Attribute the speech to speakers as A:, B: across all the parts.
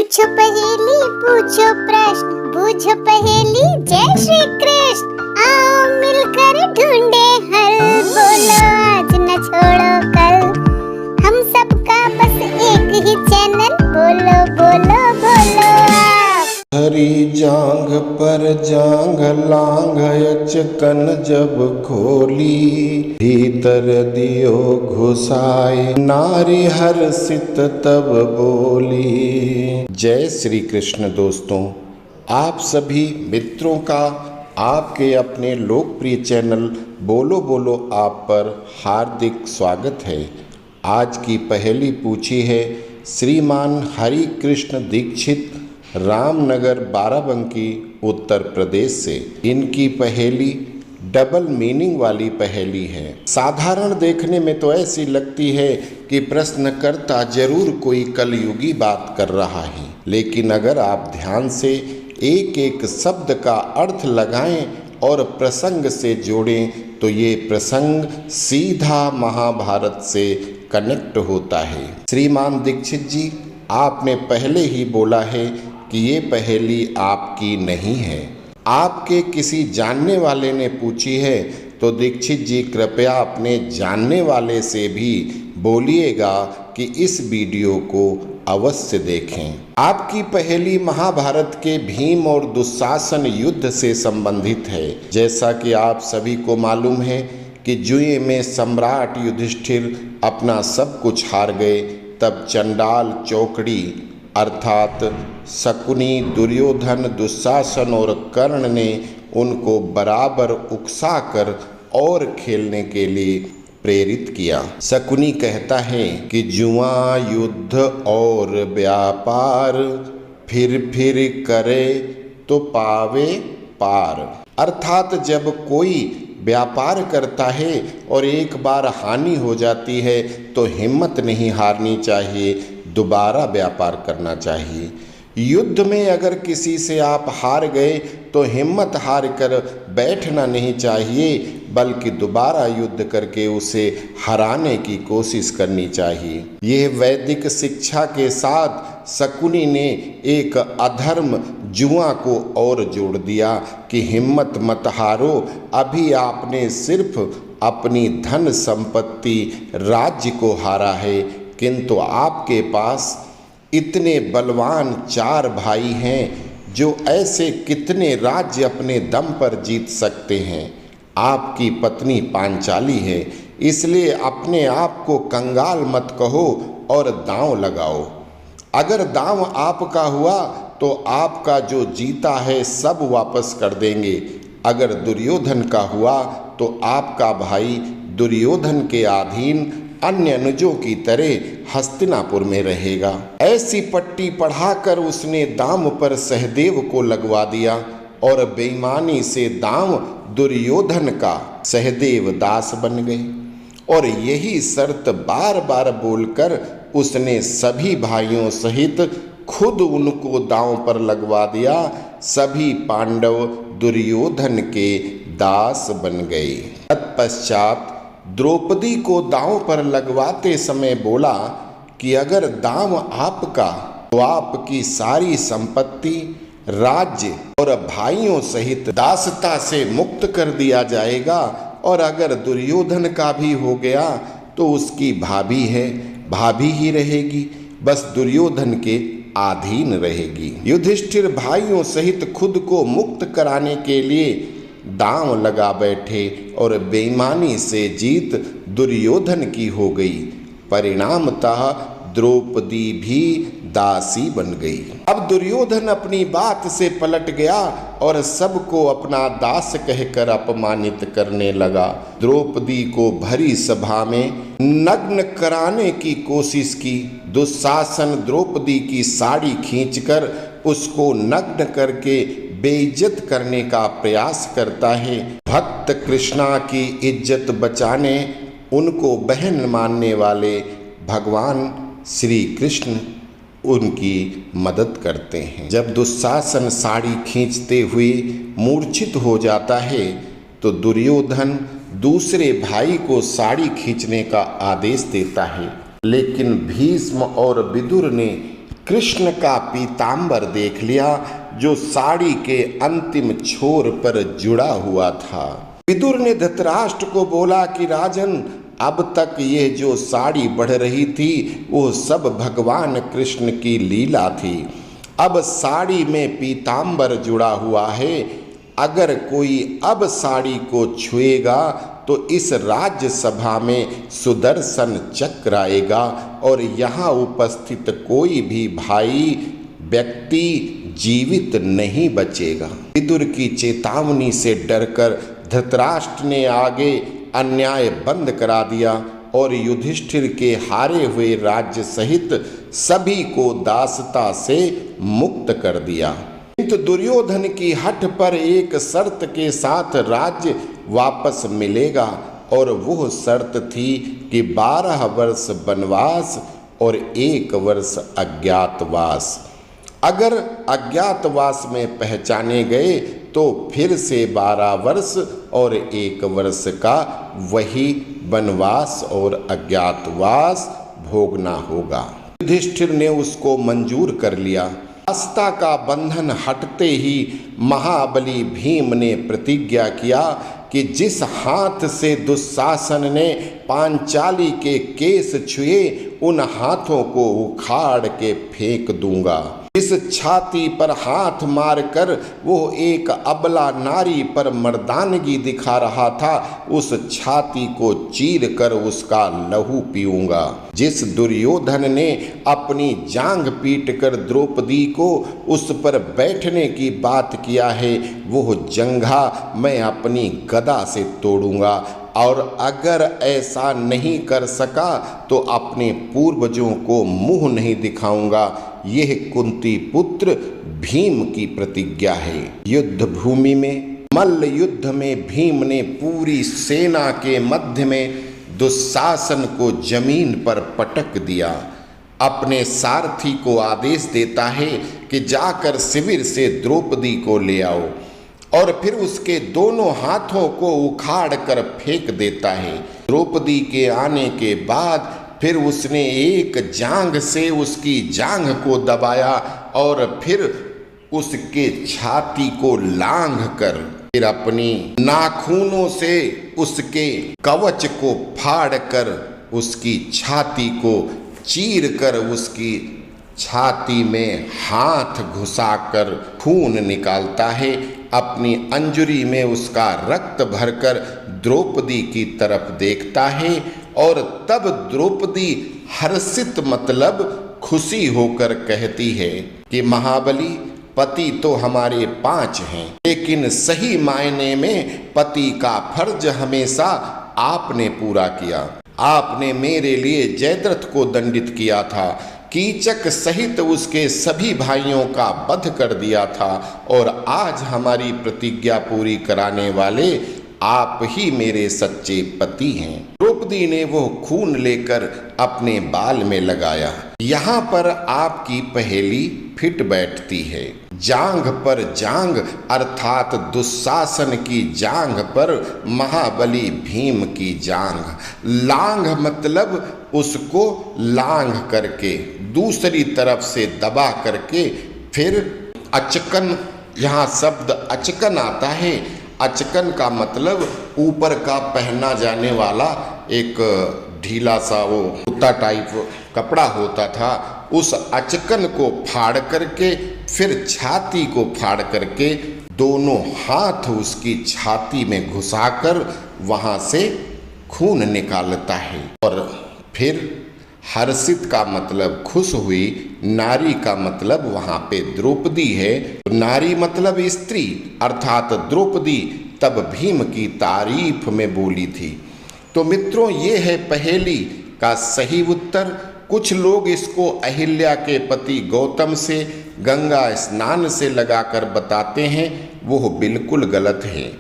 A: पूछो पहेली, पूछो प्रश्न, पूछो पहेली। जय श्री कृष्ण। आओ मिलकर ढूंढे हल, बोलो आज न छोड़ो कल। हम सबका बस एक ही चैनल, बोलो बोलो बोलो आप।
B: हरी जांग पर जांग लांग अचकन जब खोली, भीतर दियो घुसाए नारी हर्षित तब बोली। जय श्री कृष्ण। दोस्तों, आप सभी मित्रों का आपके अपने लोकप्रिय चैनल बोलो बोलो आप पर हार्दिक स्वागत है। आज की पहेली पूछी है श्रीमान हरि कृष्ण दीक्षित, रामनगर बाराबंकी उत्तर प्रदेश से। इनकी पहेली डबल मीनिंग वाली पहेली है। साधारण देखने में तो ऐसी लगती है कि प्रश्नकर्ता जरूर कोई कलयुगी बात कर रहा है, लेकिन अगर आप ध्यान से एक एक शब्द का अर्थ लगाएं और प्रसंग से जोड़ें तो ये प्रसंग सीधा महाभारत से कनेक्ट होता है। श्रीमान दीक्षित जी, आपने पहले ही बोला है कि ये पहेली आपकी नहीं है, आपके किसी जानने वाले ने पूछी है। तो दीक्षित जी कृपया अपने जानने वाले से भी बोलिएगा कि इस वीडियो को अवश्य देखें। आपकी पहेली महाभारत के भीम और दुशासन युद्ध से संबंधित है। जैसा कि आप सभी को मालूम है कि जुए में सम्राट युधिष्ठिर अपना सब कुछ हार गए, तब चंडाल चौकड़ी अर्थात शकुनी, दुर्योधन, दुशासन और कर्ण ने उनको बराबर उकसाकर और खेलने के लिए प्रेरित किया। शकुनी कहता है कि जुआ युद्ध और व्यापार, फिर करे तो पावे पार। अर्थात जब कोई व्यापार करता है और एक बार हानि हो जाती है तो हिम्मत नहीं हारनी चाहिए, दोबारा व्यापार करना चाहिए। युद्ध में अगर किसी से आप हार गए तो हिम्मत हार कर बैठना नहीं चाहिए, बल्कि दोबारा युद्ध करके उसे हराने की कोशिश करनी चाहिए। यह वैदिक शिक्षा के साथ शकुनी ने एक अधर्म जुआ को और जोड़ दिया कि हिम्मत मत हारो, अभी आपने सिर्फ अपनी धन संपत्ति राज्य को हारा है, किंतु आपके पास इतने बलवान 4 भाई हैं जो ऐसे कितने राज्य अपने दम पर जीत सकते हैं। आपकी पत्नी पांचाली है, इसलिए अपने आप को कंगाल मत कहो और दांव लगाओ। अगर दांव आपका हुआ तो आपका जो जीता है सब वापस कर देंगे। अगर दुर्योधन का हुआ तो आपका भाई दुर्योधन के अधीन अन्य अनुजों की तरह हस्तिनापुर में रहेगा। ऐसी पट्टी पढ़ाकर उसने दाम पर सहदेव को लगवा दिया और बेईमानी से दाम दुर्योधन का सहदेव दास बन गए। और यही शर्त बार बार बोलकर उसने सभी भाइयों सहित खुद उनको दांव पर लगवा दिया। सभी पांडव दुर्योधन के दास बन गए। तत्पश्चात द्रौपदी को दांव पर लगवाते समय बोला कि अगर दांव आपका तो आपकी सारी संपत्ति, राज्य और भाइयों सहित दासता से मुक्त कर दिया जाएगा, और अगर दुर्योधन का भी हो गया तो उसकी भाभी है, भाभी ही रहेगी, बस दुर्योधन के अधीन रहेगी। युधिष्ठिर भाइयों सहित खुद को मुक्त कराने के लिए दांव लगा बैठे और बेईमानी से जीत दुर्योधन की हो गई। परिणामतः द्रौपदी भी दासी बन गई। अब दुर्योधन अपनी बात से पलट गया और सबको अपना दास कहकर अपमानित करने लगा। द्रौपदी को भरी सभा में नग्न कराने की कोशिश की। दुशासन द्रौपदी की साड़ी खींचकर उसको नग्न करके बेइज्जत करने का प्रयास करता है। भक्त कृष्णा की इज्जत बचाने उनको बहन मानने वाले भगवान श्री कृष्ण उनकी मदद करते हैं। जब दुशासन साड़ी खींचते हुए मूर्छित हो जाता है तो दुर्योधन दूसरे भाई को साड़ी खींचने का आदेश देता है, लेकिन भीष्म और विदुर ने कृष्ण का पीतांबर देख लिया जो साड़ी के अंतिम छोर पर जुड़ा हुआ था। विदुर ने धृतराष्ट्र को बोला कि राजन, अब तक ये जो साड़ी बढ़ रही थी वो सब भगवान कृष्ण की लीला थी। अब साड़ी में पीतांबर जुड़ा हुआ है। अगर कोई अब साड़ी को छुएगा तो इस राज्यसभा में सुदर्शन चक्र आएगा और यहाँ उपस्थित कोई भी भाई व्यक्ति जीवित नहीं बचेगा। विदुर की चेतावनी से डरकर धृतराष्ट्र ने आगे अन्याय बंद करा दिया और युधिष्ठिर के हारे हुए राज्य सहित सभी को दासता से मुक्त कर दिया। किंतु दुर्योधन की हठ पर एक शर्त के साथ राज्य वापस मिलेगा और वो शर्त थी कि 12 वर्ष वनवास और 1 वर्ष अज्ञातवास। अगर अज्ञातवास में पहचाने गए तो फिर से 12 वर्ष और 1 वर्ष का वही वनवास और अज्ञातवास भोगना होगा। युधिष्ठिर ने उसको मंजूर कर लिया। आस्था का बंधन हटते ही महाबली भीम ने प्रतिज्ञा किया कि जिस हाथ से दुशासन ने पांचाली के केस छुए उन हाथों को उखाड़ के फेंक दूंगा। इस छाती पर हाथ मारकर वो एक अबला नारी पर मर्दानगी दिखा रहा था, उस छाती को चीर कर उसका लहू पीऊंगा। जिस दुर्योधन ने अपनी जांघ पीट कर द्रौपदी को उस पर बैठने की बात किया है, वो जंघा मैं अपनी गदा से तोड़ूंगा और अगर ऐसा नहीं कर सका तो अपने पूर्वजों को मुंह नहीं दिखाऊंगा। यह कुंती पुत्र भीम की प्रतिज्ञा है। युद्ध भूमि में मल्ल युद्ध में भीम ने पूरी सेना के मध्य में दुशासन को जमीन पर पटक दिया। अपने सारथी को आदेश देता है कि जाकर शिविर से द्रौपदी को ले आओ और फिर उसके दोनों हाथों को उखाड़ कर फेंक देता है। द्रौपदी के आने के बाद फिर उसने एक जांघ से उसकी जांघ को दबाया और फिर उसके छाती को लांघ कर फिर अपनी नाखूनों से उसके कवच को फाड़ कर उसकी छाती को चीर कर उसकी छाती में हाथ घुसाकर खून निकालता है। अपनी अंजुरी में उसका रक्त भरकर द्रौपदी की तरफ देखता है और तब द्रौपदी हर्षित मतलब खुशी होकर कहती है कि महाबली, पति तो हमारे 5 हैं, लेकिन सही मायने में पति का फर्ज हमेशा आपने पूरा किया। आपने मेरे लिए जयद्रथ को दंडित किया था, कीचक सहित उसके सभी भाइयों का वध कर दिया था और आज हमारी प्रतिज्ञा पूरी कराने वाले आप ही मेरे सच्चे पति हैं। द्रौपदी ने वो खून लेकर अपने बाल में लगाया। यहाँ पर आपकी पहेली फिट बैठती है। जांघ पर जांघ अर्थात दुशासन की जांघ पर महाबली भीम की जांघ। लांघ मतलब उसको लांघ करके दूसरी तरफ से दबा करके फिर अचकन, यहाँ शब्द अचकन आता है। अचकन का मतलब ऊपर का पहना जाने वाला एक ढीला सा वो कुत्ता टाइप कपड़ा होता था, उस अचकन को फाड़ करके फिर छाती को फाड़ करके दोनों हाथ उसकी छाती में घुसाकर वहाँ से खून निकालता है। और फिर हर्षित का मतलब खुश हुई, नारी का मतलब वहाँ पे द्रौपदी है, नारी मतलब स्त्री अर्थात द्रौपदी तब भीम की तारीफ में बोली थी। तो मित्रों, ये है पहेली का सही उत्तर। कुछ लोग इसको अहिल्या के पति गौतम से गंगा स्नान से लगाकर बताते हैं, वो बिल्कुल गलत है।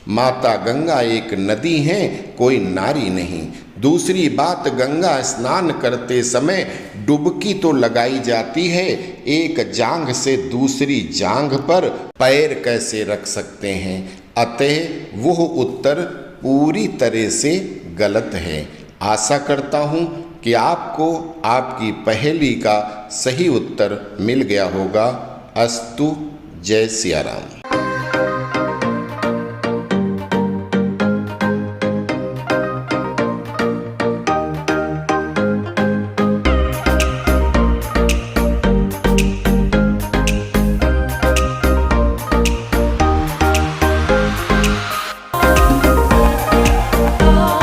B: माता गंगा एक नदी है, कोई नारी नहीं। दूसरी बात, गंगा स्नान करते समय डुबकी तो लगाई जाती है, एक जांघ से दूसरी जांघ पर पैर कैसे रख सकते हैं? अतः वो उत्तर पूरी तरह से गलत है। आशा करता हूँ कि आपको आपकी पहेली का सही उत्तर मिल गया होगा। अस्तु। जय सिया राम।